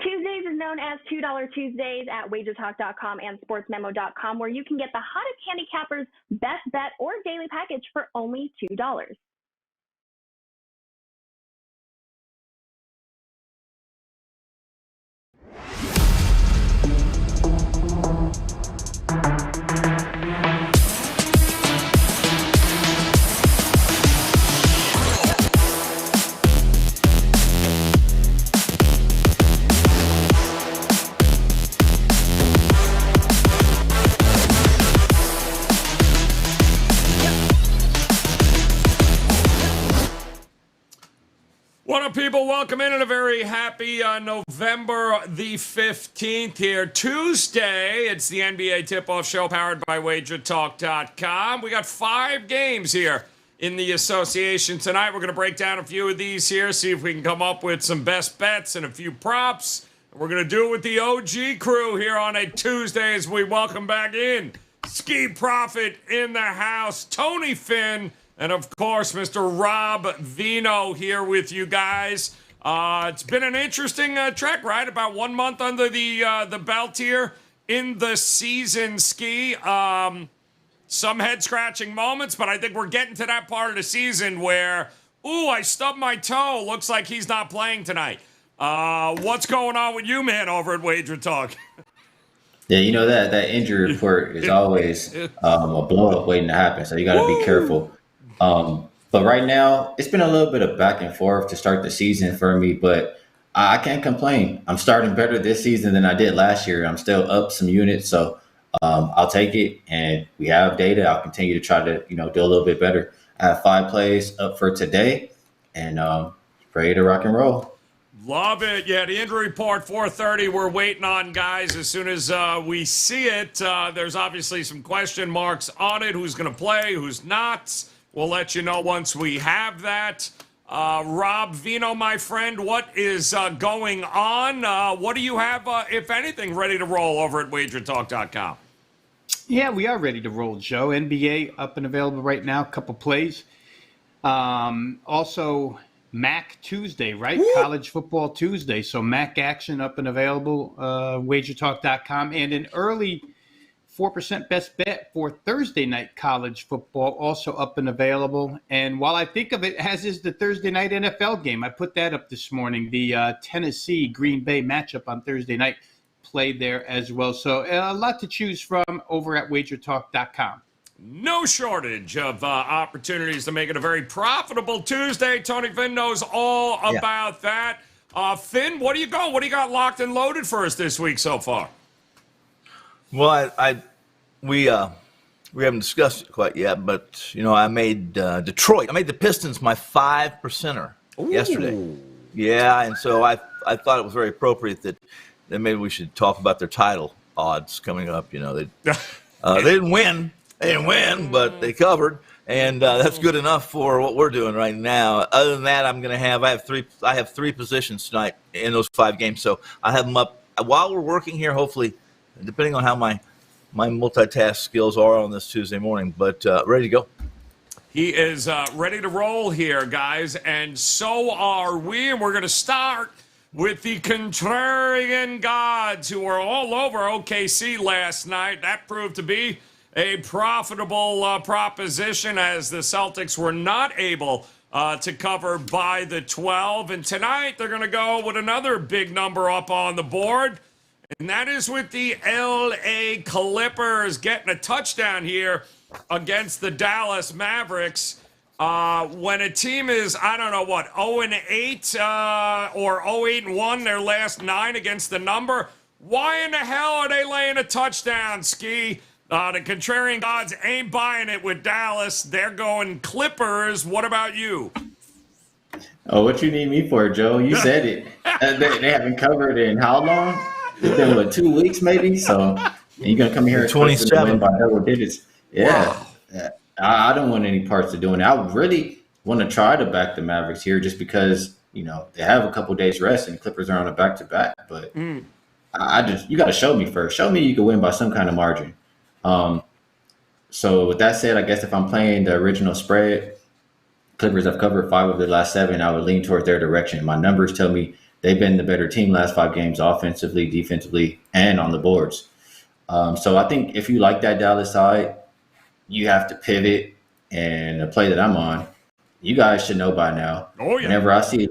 Tuesdays is known as $2 Tuesdays at WagerTalk.com and SportsMemo.com, where you can get the hottest handicappers best bet or daily package for only $2. What up, people? Welcome in and a very happy November the 15th here. Tuesday, it's the NBA Tip-Off Show powered by WagerTalk.com. We got 5 games here in the association tonight. We're going to break down a few of these here, see if we can come up with some best bets and a few props. We're going to do it with the OG crew here on a Tuesday as we welcome back in Ski Profit in the house, Tony Finn, and, of course, Mr. Rob Vino here with you guys. It's been an interesting trek, right? About 1 month under the belt here in the season, Ski. Some head-scratching moments, but I think we're getting to that part of the season where, ooh, I stubbed my toe. Looks like he's not playing tonight. What's going on with you, man, over at Wager Talk? Yeah, you know that injury report is always a blow-up waiting to happen, so you got to be careful. But right now, it's been a little bit of back and forth to start the season for me, but I can't complain. I'm starting better this season than I did last year. I'm still up some units, so I'll take it. And we have data. I'll continue to try to, do a little bit better. I have 5 plays up for today, and ready to rock and roll. Love it. Yeah, the injury report, 4:30. We're waiting on, guys. As soon as we see it, there's obviously some question marks on it. Who's going to play, who's not. We'll let you know once we have that. Rob Vino, my friend, what is going on? What do you have, if anything, ready to roll over at WagerTalk.com? Yeah, we are ready to roll, Joe. NBA up and available right now, a couple plays. Also, MAC Tuesday, right? Woo! College Football Tuesday. So MAC action up and available, WagerTalk.com. And an early 4% best bet for Thursday night college football, also up and available. And while I think of it as is the Thursday night NFL game, I put that up this morning, the Tennessee-Green Bay matchup on Thursday night played there as well. So a lot to choose from over at WagerTalk.com. No shortage of opportunities to make it a very profitable Tuesday. Tony Finn knows all about that. Finn, what do you got? What do you got locked and loaded for us this week so far? Well, we haven't discussed it quite yet, but I made Detroit. I made the Pistons my 5%er yesterday. Yeah, and so I thought it was very appropriate that maybe we should talk about their title odds coming up. They didn't win. They didn't win, but they covered, and that's good enough for what we're doing right now. Other than that, I have 3 positions tonight in those 5 games, so I have them up while we're working here. Hopefully, depending on how my multitask skills are on this Tuesday morning, but ready to go. He is ready to roll here, guys, and so are we. And we're going to start with the contrarian gods who were all over OKC last night. That proved to be a profitable proposition as the Celtics were not able to cover by the 12. And tonight they're going to go with another big number up on the board. And that is with the LA Clippers getting a touchdown here against the Dallas Mavericks. When a team is, 0-8 or 0-8-1 their last 9 against the number, why in the hell are they laying a touchdown, Ski? The contrarian gods ain't buying it with Dallas. They're going Clippers. What about you? Oh, what you need me for, Joe? You said it. They haven't covered in how long? It's been, 2 weeks maybe? So you're going to come here and 27 win by double digits. Yeah. Wow. I don't want any parts of doing it. I really want to try to back the Mavericks here just because, they have a couple days rest and Clippers are on a back-to-back. But you got to show me first. Show me you can win by some kind of margin. So with that said, I guess if I'm playing the original spread, Clippers have covered 5 of the last 7. I would lean towards their direction. My numbers tell me they've been the better team last 5 games, offensively, defensively, and on the boards. So I think if you like that Dallas side, you have to pivot. And the play that I'm on, you guys should know by now. Oh, yeah. Whenever I see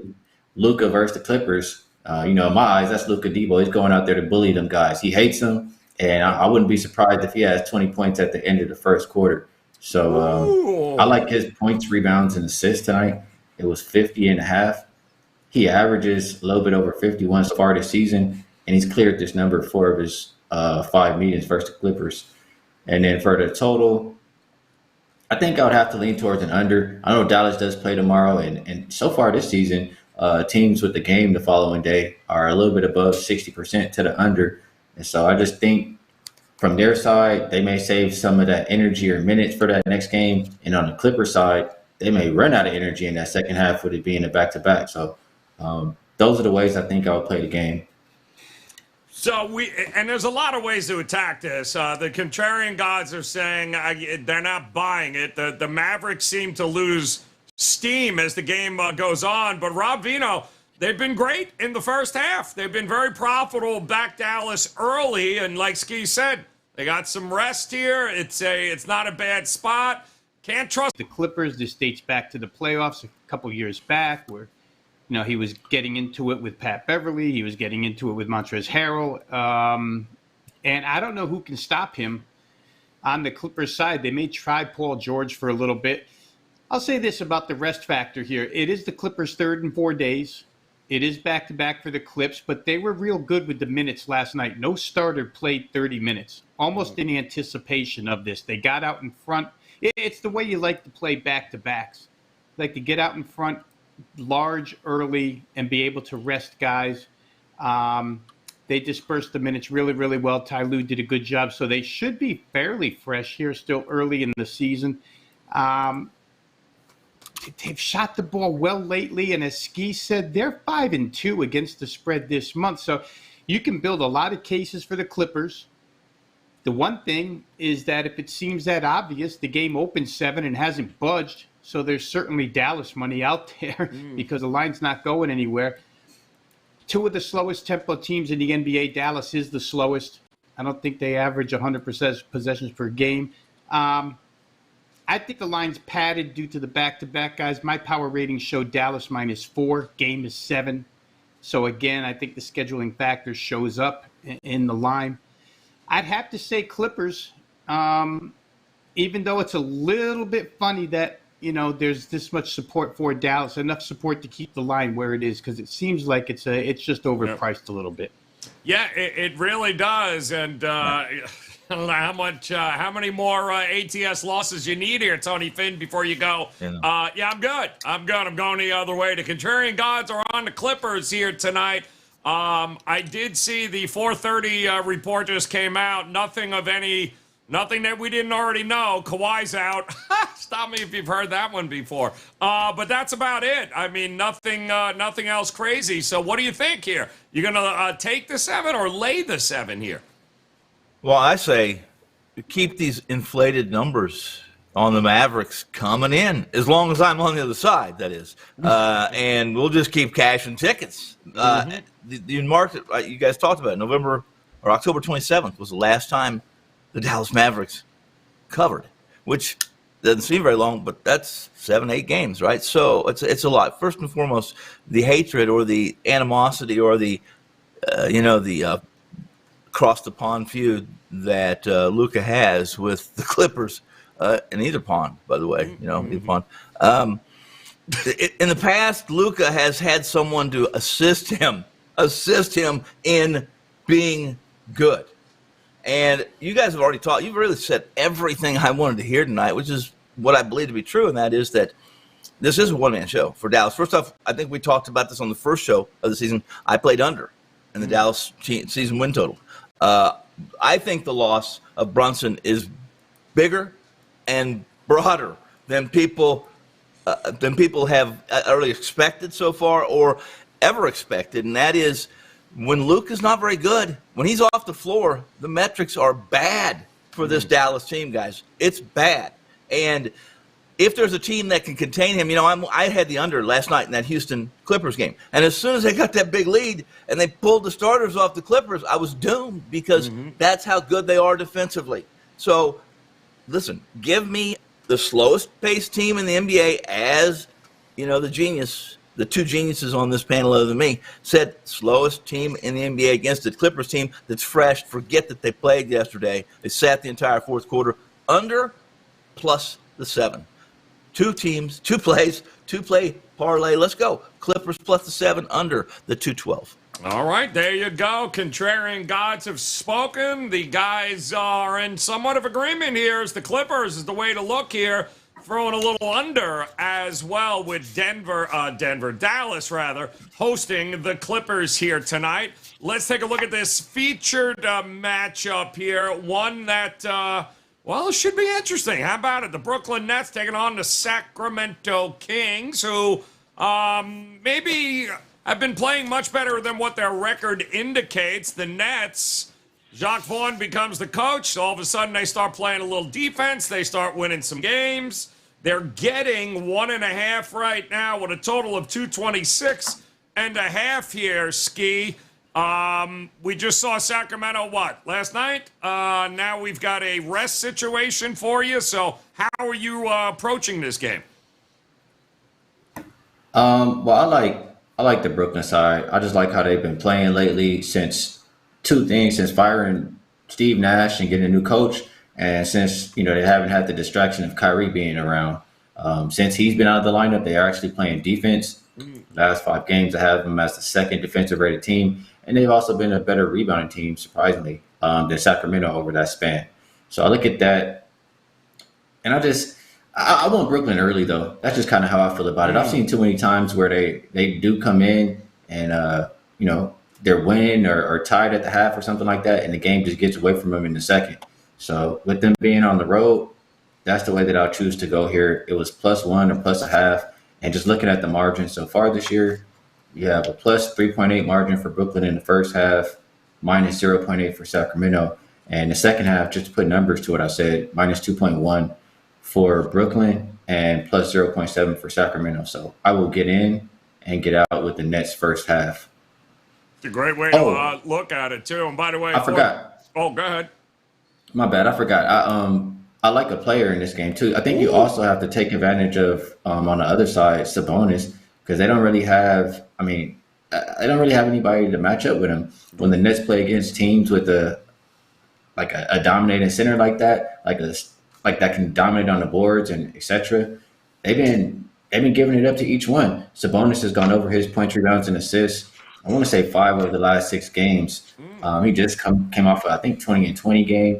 Luka versus the Clippers, in my eyes, that's Luka Debo. He's going out there to bully them guys. He hates them, and I wouldn't be surprised if he has 20 points at the end of the first quarter. So I like his points, rebounds, and assists tonight. It was 50.5. He averages a little bit over 51 so far this season, and he's cleared this number 4 of his 5 meetings versus the Clippers. And then for the total, I think I would have to lean towards an under. I know Dallas does play tomorrow, and so far this season, teams with the game the following day are a little bit above 60% to the under. And so I just think from their side, they may save some of that energy or minutes for that next game. And on the Clippers side, they may run out of energy in that second half with it being a back-to-back. So those are the ways I think I would play the game. So and there's a lot of ways to attack this. The contrarian gods are saying they're not buying it. The Mavericks seem to lose steam as the game goes on. But Rob Vino, they've been great in the first half. They've been very profitable back Dallas early. And like Ski said, they got some rest here. It's not a bad spot. Can't trust the Clippers. This dates back to the playoffs a couple years back where he was getting into it with Pat Beverly. He was getting into it with Montrezl Harrell. And I don't know who can stop him on the Clippers side. They may try Paul George for a little bit. I'll say this about the rest factor here. It is the Clippers' 3rd in 4 days. It is back-to-back for the Clips, but they were real good with the minutes last night. No starter played 30 minutes, almost in anticipation of this. They got out in front. It's the way you like to play back-to-backs. Like to get out in front large early and be able to rest guys. They dispersed the minutes really, really well. Ty Lue did a good job. So they should be fairly fresh here, still early in the season. They've shot the ball well lately. And as Ski said, they're 5-2 against the spread this month. So you can build a lot of cases for the Clippers. The one thing is that if it seems that obvious, the game opened 7 and hasn't budged. So there's certainly Dallas money out there because the line's not going anywhere. 2 of the slowest tempo teams in the NBA, Dallas is the slowest. I don't think they average 100% possessions per game. I think the line's padded due to the back-to-back guys. My power rating showed Dallas -4. Game is 7. So, again, I think the scheduling factor shows up in the line. I'd have to say Clippers, even though it's a little bit funny that, there's this much support for Dallas, enough support to keep the line where it is because it seems like it's just overpriced a little bit. Yeah, it really does. And how many more ATS losses you need here, Tony Finn, before you go? I'm good. I'm going the other way. The contrarian gods are on the Clippers here tonight. I did see the 4:30 report just came out. Nothing that we didn't already know. Kawhi's out. Stop me if you've heard that one before. But that's about it. I mean, nothing else crazy. So what do you think here? You going to take the 7 or lay the 7 here? Well, I say keep these inflated numbers on the Mavericks coming in, as long as I'm on the other side, that is. And we'll just keep cashing tickets. The market, you guys talked about it, November or October 27th was the last time the Dallas Mavericks covered, which doesn't seem very long, but that's 7-8 games, right? So it's a lot. First and foremost, the hatred or the animosity or the across the pond feud that Luka has with the Clippers in either pond, by the way, either pond. In the past, Luka has had someone to assist him in being good. And you guys have already talked. You've really said everything I wanted to hear tonight, which is what I believe to be true, and that is that this is a one-man show for Dallas. First off, I think we talked about this on the first show of the season. I played under in the Dallas season win total. I think the loss of Brunson is bigger and broader than people have early expected so far or ever expected, and that is when Luke is not very good, when he's off the floor, the metrics are bad for this Dallas team, guys. It's bad. And if there's a team that can contain him, I had the under last night in that Houston Clippers game. And as soon as they got that big lead and they pulled the starters off the Clippers, I was doomed because that's how good they are defensively. So, listen, give me the slowest paced team in the NBA as, the two geniuses on this panel other than me said slowest team in the NBA against the Clippers team that's fresh. Forget that they played yesterday. They sat the entire fourth quarter under plus the 7. 2 teams, 2 plays, 2-play parlay. Let's go. Clippers plus the 7 under the 212. All right, there you go. Contrarian gods have spoken. The guys are in somewhat of agreement here as the Clippers is the way to look here. Throwing a little under as well with Dallas, hosting the Clippers here tonight. Let's take a look at this featured matchup here. One that, it should be interesting. How about it? The Brooklyn Nets taking on the Sacramento Kings, who maybe have been playing much better than what their record indicates. The Nets, Jacques Vaughn becomes the coach. All of a sudden, they start playing a little defense. They start winning some games. They're getting 1.5 right now with a total of 226.5 here, Ski. We just saw Sacramento, last night? Now we've got a rest situation for you. So how are you approaching this game? I like the Brooklyn side. I just like how they've been playing lately since firing Steve Nash and getting a new coach. And since, they haven't had the distraction of Kyrie being around. Since he's been out of the lineup, they are actually playing defense. Last 5 games, I have them as the second defensive rated team. And they've also been a better rebounding team, surprisingly, than Sacramento over that span. So I look at that. And I want Brooklyn early, though. That's just kind of how I feel about it. I've seen too many times where they do come in and, they're winning or tied at the half or something like that, and the game just gets away from them in the second. So with them being on the road, that's the way that I'll choose to go here. It was +1 or +0.5. And just looking at the margin so far this year, you have a +3.8 margin for Brooklyn in the first half, -0.8 for Sacramento. And the second half, just to put numbers to what I said, -2.1 for Brooklyn and +0.7 for Sacramento. So I will get in and get out with the Nets first half. It's a great way to look at it, too. And by the way, I forgot. Oh, go ahead. My bad. I forgot. I like a player in this game, too. I think you also have to take advantage of, on the other side, Sabonis, because they don't really have – I don't really have anybody to match up with him. When the Nets play against teams with a dominating center like that, like that can dominate on the boards and et cetera, they've been giving it up to each one. Sabonis has gone over his points, rebounds, and assists. I want to say 5 of the last 6 games. He just came off, I think, 20-20 game.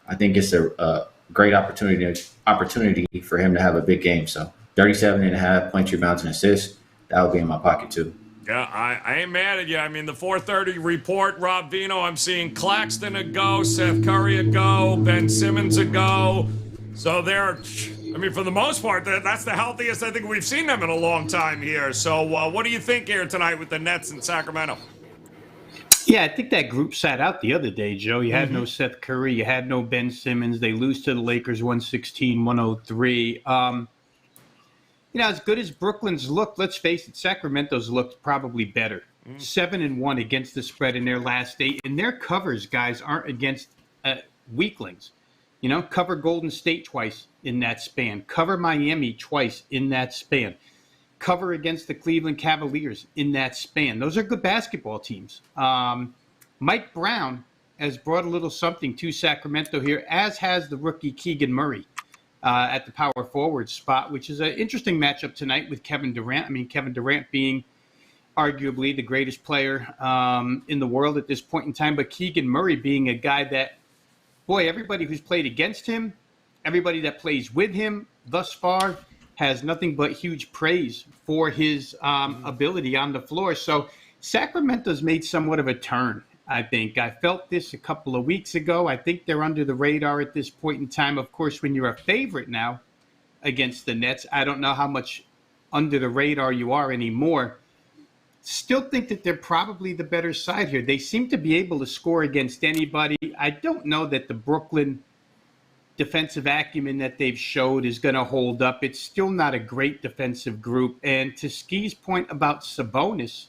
I think it's a great opportunity for him to have a big game. So 37.5 points, rebounds, and assists. That would be in my pocket too. Yeah, I ain't mad at you. I mean, the 4:30 report, Rob Vino, I'm seeing Claxton a go, Seth Curry a go, Ben Simmons a go. So for the most part, that's the healthiest I think we've seen them in a long time here. So what do you think here tonight with the Nets in Sacramento? Yeah, I think that group sat out the other day, Joe. You had no Seth Curry. You had no Ben Simmons. They lose to the Lakers 116-103. As good as Brooklyn's looked, let's face it, Sacramento's looked probably better. 7-1 against the spread in their last 8. And their covers, guys, aren't against weaklings. Cover Golden State twice in that span. Cover Miami twice in that span. Cover against the Cleveland Cavaliers in that span. Those are good basketball teams. Mike Brown has brought a little something to Sacramento here, as has the rookie Keegan Murray at the power forward spot, which is an interesting matchup tonight with Kevin Durant. Kevin Durant being arguably the greatest player in the world at this point in time, but Keegan Murray being a guy that, everybody who's played against him, everybody that plays with him thus far, has nothing but huge praise for his ability on the floor. So Sacramento's made somewhat of a turn, I think. I felt this a couple of weeks ago. I think they're under the radar at this point in time. Of course, when you're a favorite now against the Nets, I don't know how much under the radar you are anymore. Still think that they're probably the better side here. They seem to be able to score against anybody. I don't know that the Brooklyn defensive acumen that they've showed is going to hold up. It's still not a great defensive group. And to Ski's point about Sabonis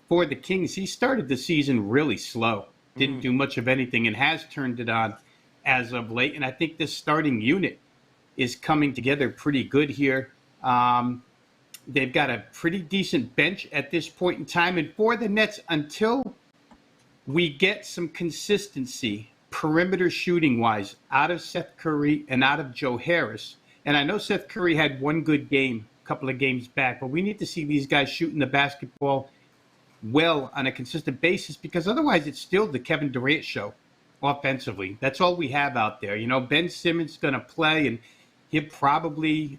for the Kings, he started the season really slow, didn't do much of anything, and has turned it on as of late. And I think this starting unit is coming together pretty good here. They've got a pretty decent bench at this point in time. And for the Nets, until we get some consistency perimeter shooting-wise out of Seth Curry and out of Joe Harris, and I know Seth Curry had one good game a couple of games back, but we need to see these guys shooting the basketball well on a consistent basis, because otherwise it's still the Kevin Durant show offensively. That's all we have out there. You know, Ben Simmons is going to play, and he'll probably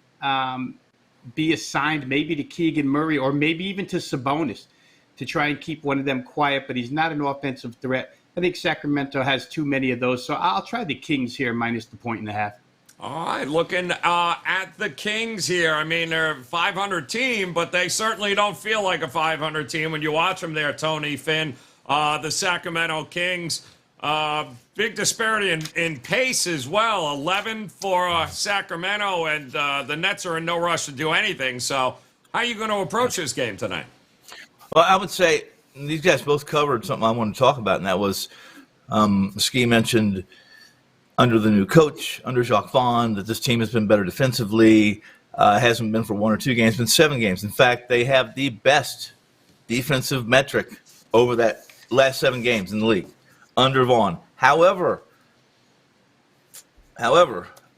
be assigned maybe to Keegan Murray or maybe even to Sabonis to try and keep one of them quiet, but he's not an offensive threat. I think Sacramento has too many of those, so I'll try the Kings here minus the 1.5. All right, looking at the Kings here. I mean, they're a 500 team, but they certainly don't feel like a 500 team when you watch them there, Tony, Finn. The Sacramento Kings, big disparity in pace as well. 11 for Sacramento, and the Nets are in no rush to do anything. So how are you going to approach this game tonight? Well, I would say these guys both covered something I want to talk about, and that was Ski mentioned under the new coach, under Jacques Vaughn, that this team has been better defensively. Hasn't been for 1 or 2 games, been 7 games. In fact, they have the best defensive metric over that last 7 games in the league under Vaughn. However,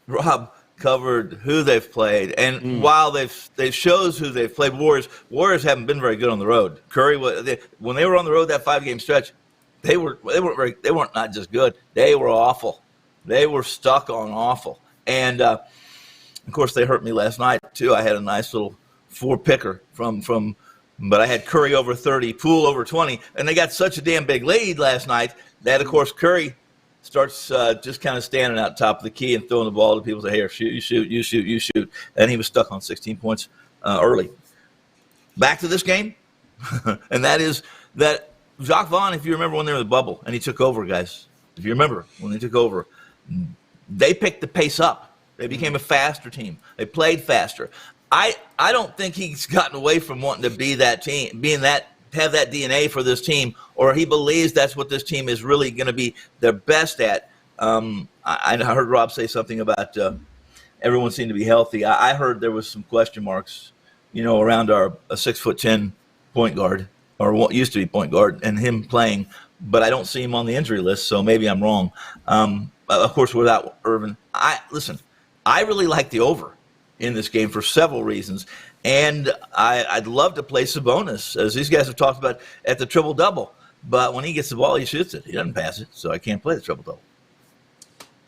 Rob covered who they've played, and while they've shows who they've played, Warriors haven't been very good on the road. Curry, when they were on the road that 5-game stretch, they weren't not just good, they were awful. They were stuck on awful, and of course they hurt me last night too. I had a nice little 4-picker from, but I had Curry over 30, Poole over 20, and they got such a damn big lead last night that of course Curry starts just kind of standing out top of the key and throwing the ball to people. Say, "Here, shoot, you shoot, you shoot, you shoot," and he was stuck on 16 points early. Back to this game, and that is that Jacques Vaughn, if you remember when they were in the bubble and he took over, guys, if you remember when they took over, they picked the pace up. They became a faster team. They played faster. I don't think he's gotten away from wanting to be that team, have that DNA for this team, or he believes that's what this team is really going to be their best at. I heard Rob say something about everyone seemed to be healthy. I heard there was some question marks, around a 6'10" point guard, or what used to be point guard, and him playing, but I don't see him on the injury list, so maybe I'm wrong. Of course, without Irvin, I really like the over in this game for several reasons. And I'd love to play Sabonis, as these guys have talked about, at the triple-double. But when he gets the ball, he shoots it. He doesn't pass it, so I can't play the triple-double.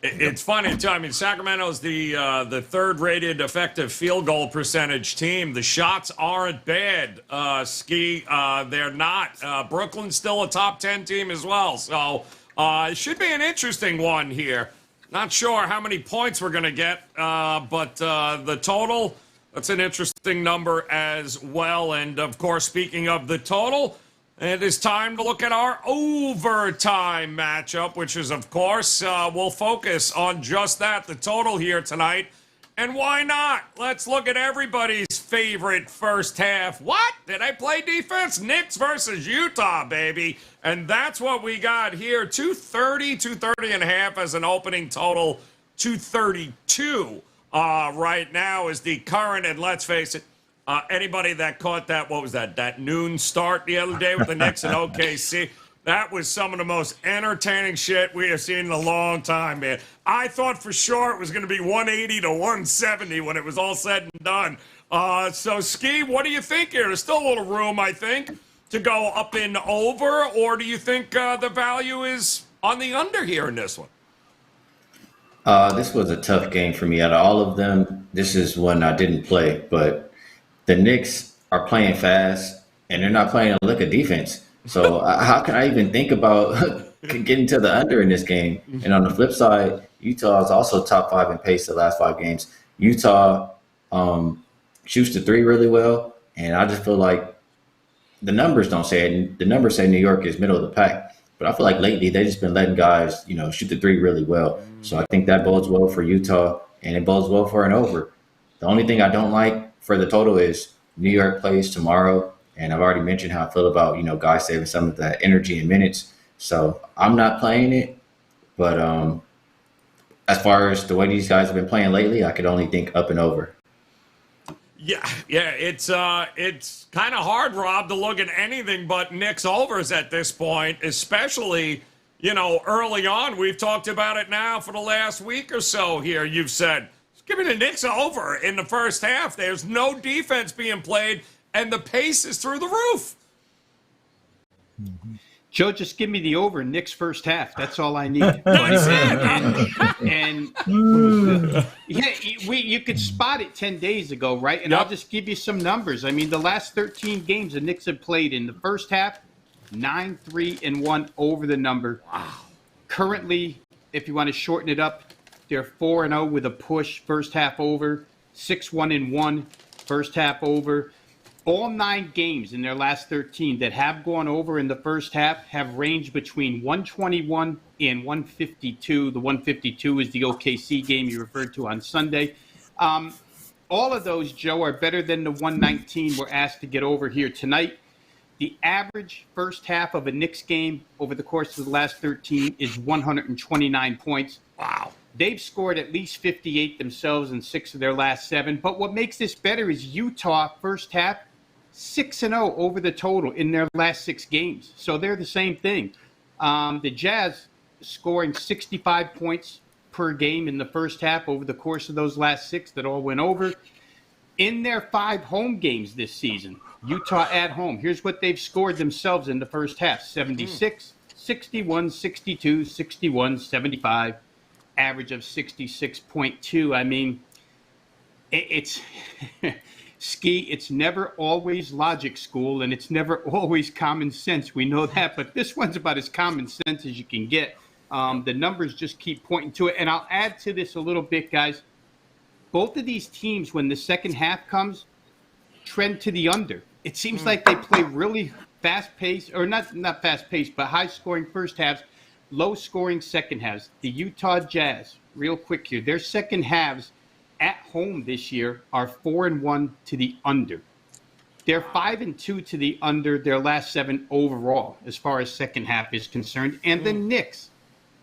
It's funny, too. I mean, Sacramento's the third-rated effective field goal percentage team. The shots aren't bad, Ski. They're not. Brooklyn's still a top 10 team as well. So it should be an interesting one here. Not sure how many points we're going to get, but the total, that's an interesting number as well. And, of course, speaking of the total, it is time to look at our overtime matchup, which is, of course, we'll focus on just that, the total here tonight. And why not? Let's look at everybody's favorite first half. What? Did I play defense? Knicks versus Utah, baby. And that's what we got here. 230 and a half as an opening total. 232 right now is the current. And let's face it, anybody that caught that, what was that noon start the other day with the Knicks and OKC, that was some of the most entertaining shit we have seen in a long time, man. I thought for sure it was going to be 180 to 170 when it was all said and done. So, Ski, what do you think here? There's still a little room, I think, to go up and over, or do you think the value is on the under here in this one? This was a tough game for me. Out of all of them, this is one I didn't play, but the Knicks are playing fast, and they're not playing a lick of defense. So how can I even think about getting to the under in this game? And on the flip side, Utah is also top 5 in pace the last 5 games. Utah shoots the 3 really well, and I just feel like the numbers don't say it. The numbers say New York is middle of the pack, but I feel like lately they've just been letting guys, shoot the 3 really well. So I think that bodes well for Utah, and it bodes well for an over. The only thing I don't like for the total is New York plays tomorrow, and I've already mentioned how I feel about, guys saving some of that energy and minutes. So I'm not playing it, but as far as the way these guys have been playing lately, I could only think up and over. Yeah, it's kind of hard, Rob, to look at anything but Knicks overs at this point, especially, early on. We've talked about it now for the last week or so here. You've said, give me the Knicks over in the first half. There's no defense being played, and the pace is through the roof. Joe, just give me the over Knicks first half. That's all I need. You could spot it 10 days ago, right? And I'll just give you some numbers. I mean, the last 13 games the Knicks have played in the first half, 9-3-1 over the number. Wow. Currently, if you want to shorten it up, they're 4-0 with a push, first half over, 6-1-1, first half over. All 9 games in their last 13 that have gone over in the first half have ranged between 121 and 152. The 152 is the OKC game you referred to on Sunday. All of those, Joe, are better than the 119 we're asked to get over here tonight. The average first half of a Knicks game over the course of the last 13 is 129 points. Wow. They've scored at least 58 themselves in 6 of their last 7. But what makes this better is Utah first half 6-0 over the total in their last 6 games. So they're the same thing. The Jazz scoring 65 points per game in the first half over the course of those last 6 that all went over. In their 5 home games this season, Utah at home, here's what they've scored themselves in the first half: 76, 61, 62, 61, 75, average of 66.2. I mean, it's Ski, it's never always logic school, and it's never always common sense. We know that, but this one's about as common sense as you can get. The numbers just keep pointing to it. And I'll add to this a little bit, guys. Both of these teams, when the second half comes, trend to the under. It seems like they play really fast-paced, or not fast-paced, but high-scoring first halves, low-scoring second halves. The Utah Jazz, real quick here, their second halves at home this year are 4-1 to the under. They're 5-2 to the under their last 7 overall, as far as second half is concerned. And the Knicks,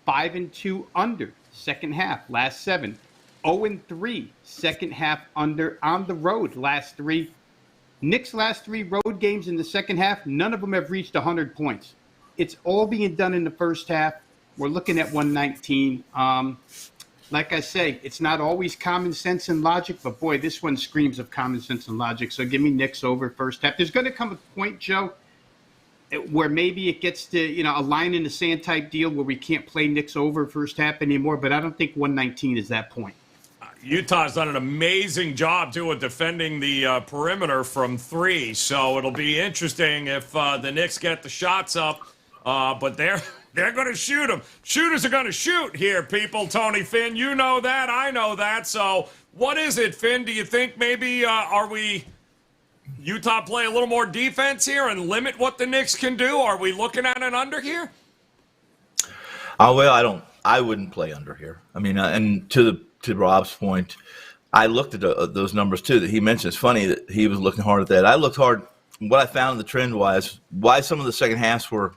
5-2 under second half, last 7. 0-3 second half under on the road, last 3. Knicks' last 3 road games in the second half, none of them have reached 100 points. It's all being done in the first half. We're looking at 119. Like I say, it's not always common sense and logic, but boy, this one screams of common sense and logic. So give me Knicks over first half. There's going to come a point, Joe, where maybe it gets to, a line in the sand type deal where we can't play Knicks over first half anymore, but I don't think 119 is that point. Utah's done an amazing job, too, at defending the perimeter from 3, so it'll be interesting if the Knicks get the shots up, but they're going to shoot them. Shooters are going to shoot here, people. Tony Finn, you know that. I know that. So what is it, Finn? Do you think maybe Utah play a little more defense here and limit what the Knicks can do? Are we looking at an under here? Well, I wouldn't play under here. I mean, and to Rob's point, I looked at those numbers too that he mentioned. It's funny that he was looking hard at that. I looked hard. What I found in the trend wise, why some of the second halves were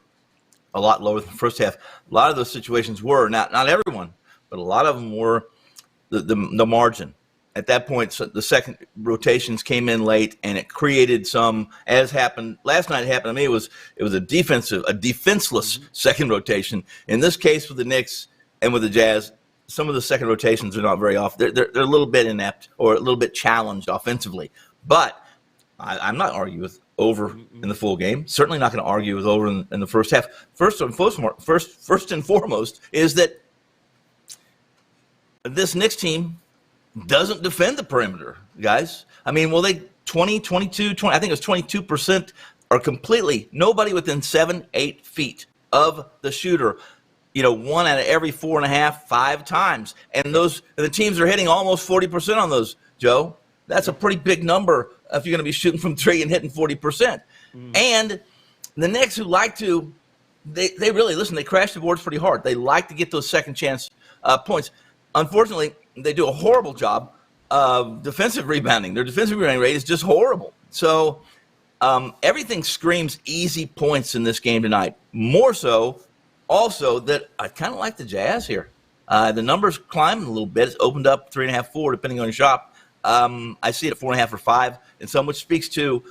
a lot lower than the first half. A lot of those situations were, not everyone, but a lot of them were the margin. At that point, so the second rotations came in late, and it created some, as happened last night. Happened to me. It was a defenseless second rotation. In this case, with the Knicks and with the Jazz, some of the second rotations are not very off. They're a little bit inept or a little bit challenged offensively. But I'm not arguing with over in the full game. Certainly not going to argue with over in the first half. First and foremost is that this Knicks team doesn't defend the perimeter, guys. I mean, well, they 20, 22, 20, I think it was 22% are completely nobody within 7-8 feet of the shooter. 1 out of every 4.5, 5 times. And the teams are hitting almost 40% on those, Joe. That's a pretty big number if you're going to be shooting from 3 and hitting 40%. And the Knicks, who like to, they really, listen, they crash the boards pretty hard. They like to get those second chance points. Unfortunately, they do a horrible job of defensive rebounding. Their defensive rebounding rate is just horrible. So everything screams easy points in this game tonight. More so, also, that I kind of like the Jazz here. The numbers climbing a little bit. It's opened up 3.5, 4, depending on your shop. I see it at 4.5 or 5, and some which speaks to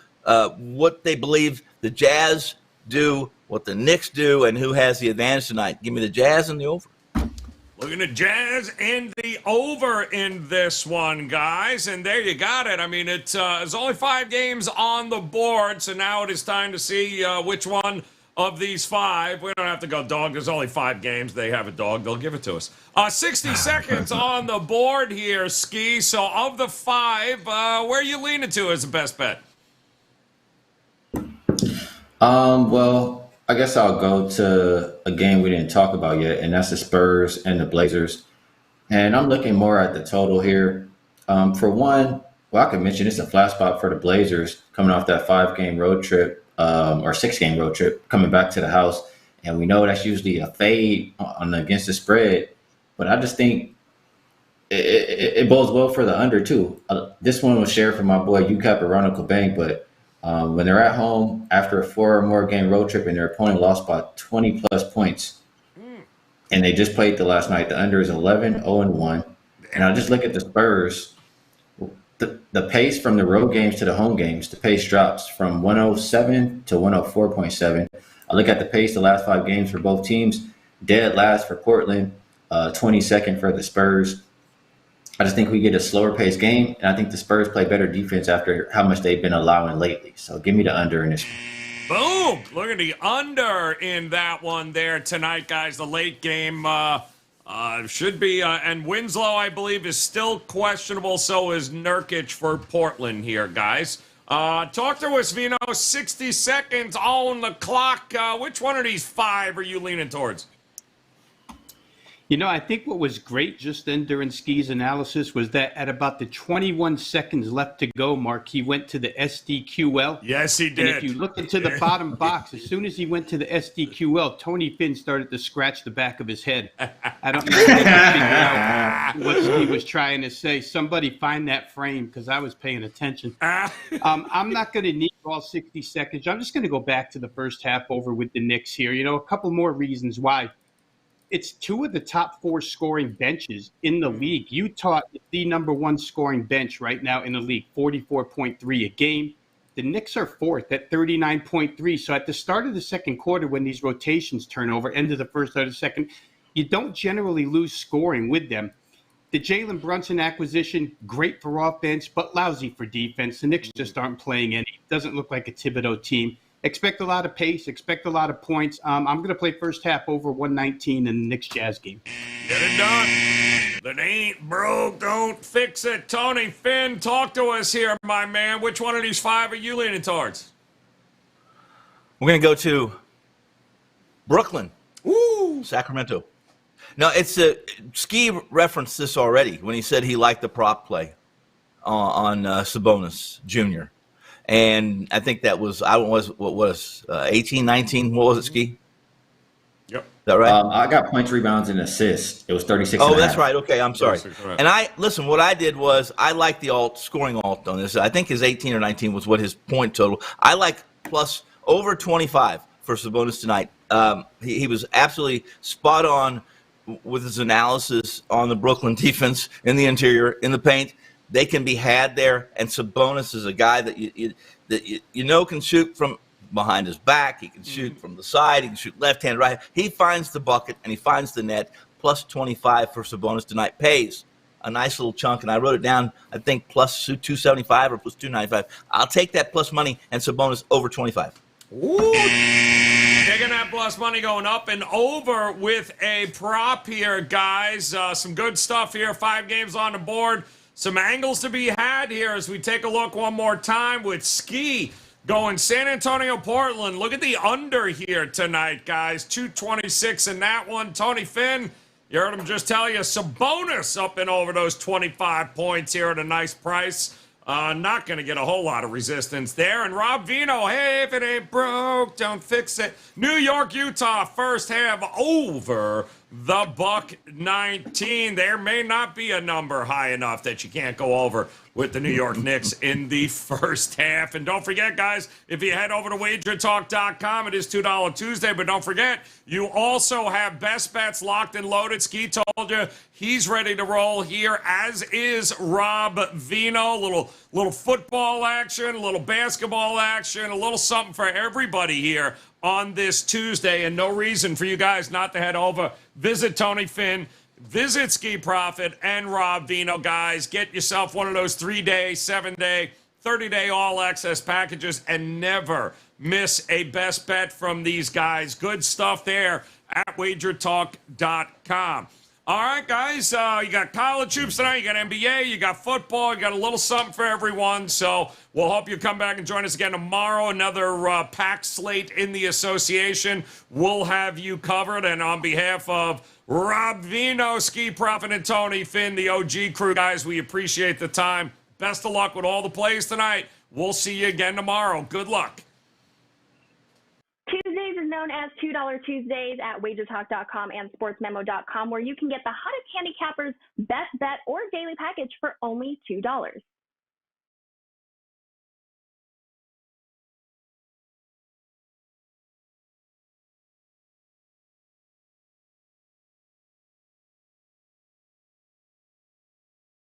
what they believe the Jazz do, what the Knicks do, and who has the advantage tonight. Give me the Jazz and the over. Looking at Jazz and the over in this one, guys. And there you got it. I mean, it's only 5 games on the board, so now it is time to see which one of these 5. We don't have to go dog. There's only 5 games. They have a dog. They'll give it to us. 60 seconds on the board here, Ski. So of the 5, where are you leaning to as the best bet? Well, I guess I'll go to a game we didn't talk about yet, and that's the Spurs and the Blazers. And I'm looking more at the total here. For one, well, I could mention it's a flat spot for the Blazers coming off that 5-game road trip or 6-game road trip coming back to the house. And we know that's usually a fade on against the spread. But I just think it bodes well for the under, too. This one was shared from my boy UCAP Ronald Cobain, but when they're at home after a 4 or more game road trip and their opponent lost by 20 plus points, and they just played the last night, the under is 11-0-1. And I just look at the Spurs, the pace from the road games to the home games, the pace drops from 107 to 104.7. I look at the pace the last 5 games for both teams, dead last for Portland, 22nd for the Spurs. I just think we get a slower paced game, and I think the Spurs play better defense after how much they've been allowing lately. So give me the under in this. Boom! Look at the under in that one there tonight, guys. The late game should be, and Winslow, I believe, is still questionable. So is Nurkic for Portland here, guys. Talk to us, Vino. 60 seconds on the clock. Which one of these 5 are you leaning towards? You know, I think what was great just then during Ski's analysis was that at about the 21 seconds left to go, Mark, he went to the SDQL. Yes, he did. And if you look into the bottom box, as soon as he went to the SDQL, Tony Finn started to scratch the back of his head. I don't know if they could figure out what Ski was trying to say. Somebody find that frame, because I was paying attention. I'm not going to need all 60 seconds. I'm just going to go back to the first half over with the Knicks here. You know, a couple more reasons why. It's 2 of the top 4 scoring benches in the league. Utah is the number 1 scoring bench right now in the league, 44.3 a game. The Knicks are 4th at 39.3. So at the start of the second quarter, when these rotations turn over, end of the first or the second, you don't generally lose scoring with them. The Jalen Brunson acquisition, great for offense, but lousy for defense. The Knicks just aren't playing any. Doesn't look like a Thibodeau team. Expect a lot of pace, expect a lot of points. I'm going to play first half over 119 in the Knicks Jazz game. Get it done. That ain't broke, don't fix it. Tony Finn, talk to us here, my man. Which one of these 5 are you leaning towards? We're going to go to Brooklyn. Ooh. Sacramento. Now, Ski referenced this already when he said he liked the prop play on Sabonis Jr., and I think that was 18, 19. What was it, Ski? Yep. Is that right? I got points, rebounds, and assists. It was 36. Oh, that's right. Okay, I'm sorry. Right. And what I did was I like the scoring alt on this. I think his 18 or 19 was what his point total. I like plus over 25 for Sabonis tonight. He was absolutely spot on with his analysis on the Brooklyn defense in the interior, in the paint. They can be had there, and Sabonis is a guy that you know can shoot from behind his back. He can shoot from the side. He can shoot left hand, right. He finds the bucket, and he finds the net. Plus 25 for Sabonis tonight pays a nice little chunk, and I wrote it down, I think, plus 275 or plus 295. I'll take that plus money and Sabonis over 25. Ooh. Taking that plus money going up and over with a prop here, guys. Some good stuff here. 5 games on the board. Some angles to be had here as we take a look one more time with Ski going San Antonio, Portland. Look at the under here tonight, guys. 226 in that one. Tony Finn, you heard him just tell you, Sabonis up and over those 25 points here at a nice price. Not going to get a whole lot of resistance there. And Rob Vino, hey, if it ain't broke, don't fix it. New York, Utah, first half over the buck 19. There may not be a number high enough that you can't go over with the New York Knicks in the first half. And don't forget, guys, if you head over to WagerTalk.com, it is $2 Tuesday. But don't forget, you also have best bets locked and loaded. Ski told you he's ready to roll here, as is Rob Vino. Little football action, a little basketball action, a little something for everybody here on this Tuesday. And no reason for you guys not to head over. Visit Tony Finn. Visit Ski Profit and Rob Vino, guys. Get yourself one of those 3-day, 7-day, 30-day all-access packages and never miss a best bet from these guys. Good stuff there at WagerTalk.com. All right, guys, you got college hoops tonight, you got NBA, you got football, you got a little something for everyone. So we'll hope you come back and join us again tomorrow. Another packed slate in the association. We'll have you covered. And on behalf of Rob Vino, Ski Profit, and Tony Finn, the OG crew, guys, we appreciate the time. Best of luck with all the plays tonight. We'll see you again tomorrow. Good luck. Tuesdays is known as $2 Tuesdays at WagerTalk.com and SportsMemo.com, where you can get the hottest handicappers, best bet, or daily package for only $2.